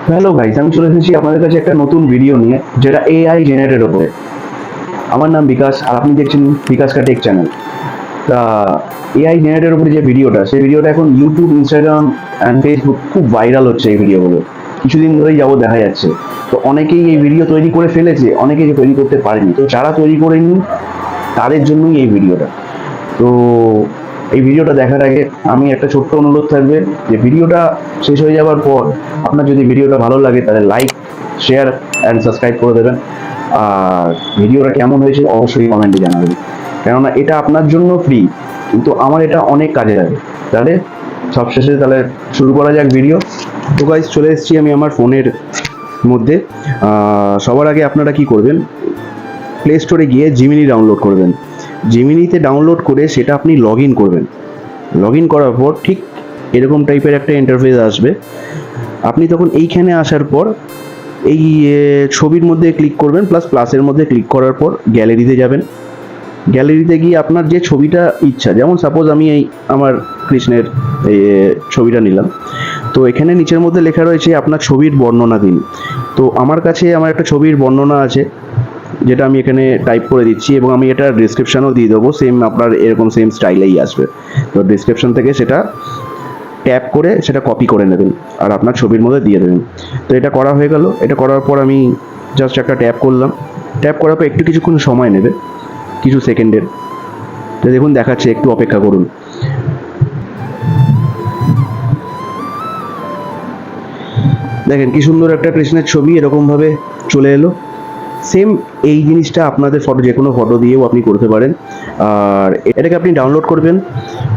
Hello guys, আমি চলে এসেছি আপনাদের কাছে একটা নতুন ভিডিও নিয়ে, যেটা এআই জেনারেটেড ওপরে। আমার নাম বিকাশ, আর আপনি দেখছেন বিকাশ কা টেক চ্যানেল। তা এআই জেনারেটেড ওপরে যে ভিডিওটা, সেই ভিডিওটা এখন ইউটিউব, ইনস্টাগ্রাম অ্যান্ড ফেসবুক খুব ভাইরাল হচ্ছে। এই ভিডিওগুলো কিছুদিন ধরেই যাবো দেখা যাচ্ছে। তো অনেকেই এই ভিডিও তৈরি করে ফেলেছে, অনেকেই তৈরি করতে পারেনি। তো যারা তৈরি করেনি তাদের জন্যই এই ভিডিওটা। তো এই ভিডিওটা দেখার আগে আমি একটা ছোট্ট অনুরোধ থাকবে, যে ভিডিওটা শেষ হয়ে যাওয়ার পর আপনার যদি ভিডিওটা ভালো লাগে তাহলে লাইক, শেয়ার অ্যান্ড সাবস্ক্রাইব করে দেবেন। আর ভিডিওটা কেমন হয়েছে অবশ্যই কমেন্টে জানাবেন, কেননা এটা আপনার জন্য ফ্রি, কিন্তু আমার এটা অনেক কাজে লাগে। তাহলে সবশেষে তাহলে শুরু করা যাক ভিডিও। তো গাইস, চলে এসেছি আমি আমার ফোনের মধ্যে। সবার আগে আপনারা কি করবেন, প্লে স্টোরে গিয়ে জিমিনি ডাউনলোড করবেন। জিমিনিতে ডাউনলোড করে সেটা আপনি লগ ইন করবেন। লগ ইন করার পর ঠিক এরকম টাইপের একটা ইন্টারফেস আসবে। আপনি তখন এইখানে আসার পর এই ছবির মধ্যে ক্লিক করবেন, প্লাসের মধ্যে ক্লিক করার পর গ্যালারিতে যাবেন। গ্যালারিতে গিয়ে আপনার যে ছবিটা ইচ্ছা, যেমন সাপোজ আমি এই আমার কৃষ্ণের এই ছবিটা নিলাম। তো এখানে নিচের মধ্যে লেখা রয়েছে আপনার ছবির বর্ণনা দিন। তো আমার কাছে আমার একটা ছবির বর্ণনা আছে, যেটা আমি এখানে টাইপ করে দিচ্ছি, এবং আমি এটা ডিসক্রিপশানও দিয়ে দেবো। সেম আপনার এরকম সেম স্টাইলেই আসবে। তো ডিসক্রিপশান থেকে সেটা ট্যাপ করে সেটা কপি করে নেবেন আর আপনার ছবির মধ্যে দিয়ে দেবেন। তো এটা করা হয়ে গেল। এটা করার পর আমি জাস্ট একটা ট্যাপ করলাম। ট্যাপ করার পর একটু কিছুক্ষণ সময় নেবে, কিছু সেকেন্ডের। তো দেখুন দেখাচ্ছে, একটু অপেক্ষা করুন। দেখেন কি সুন্দর একটা কৃষ্ণের ছবি এরকমভাবে চলে এলো। সেম এই জিনিসটা আপনাদের ফটো, যে কোনো ফটো দিয়েও আপনি করতে পারেন। আর এটাকে আপনি ডাউনলোড করবেন।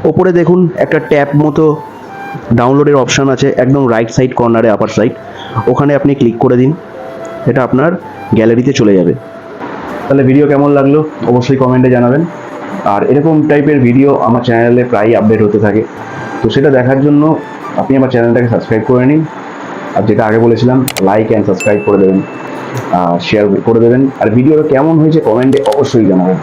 ওপরে দেখুন একটা ট্যাব মতো ডাউনলোডের অপশান আছে, একদম রাইট সাইড কর্নারে, আপার সাইড। ওখানে আপনি ক্লিক করে দিন, এটা আপনার গ্যালারিতে চলে যাবে। তাহলে ভিডিও কেমন লাগলো অবশ্যই কমেন্টে জানাবেন। আর এরকম টাইপের ভিডিও আমার চ্যানেলে প্রায়ই আপডেট হতে থাকে। তো সেটা দেখার জন্য আপনি আমার চ্যানেলটাকে সাবস্ক্রাইব করে নিন। আর যেটা আগে বলেছিলাম, লাইক অ্যান্ড সাবস্ক্রাইব করে দেবেন, শেয়ার করে দেবেন। আর ভিডিওটা কেমন হয়েছে কমেন্টে অবশ্যই জানাবেন।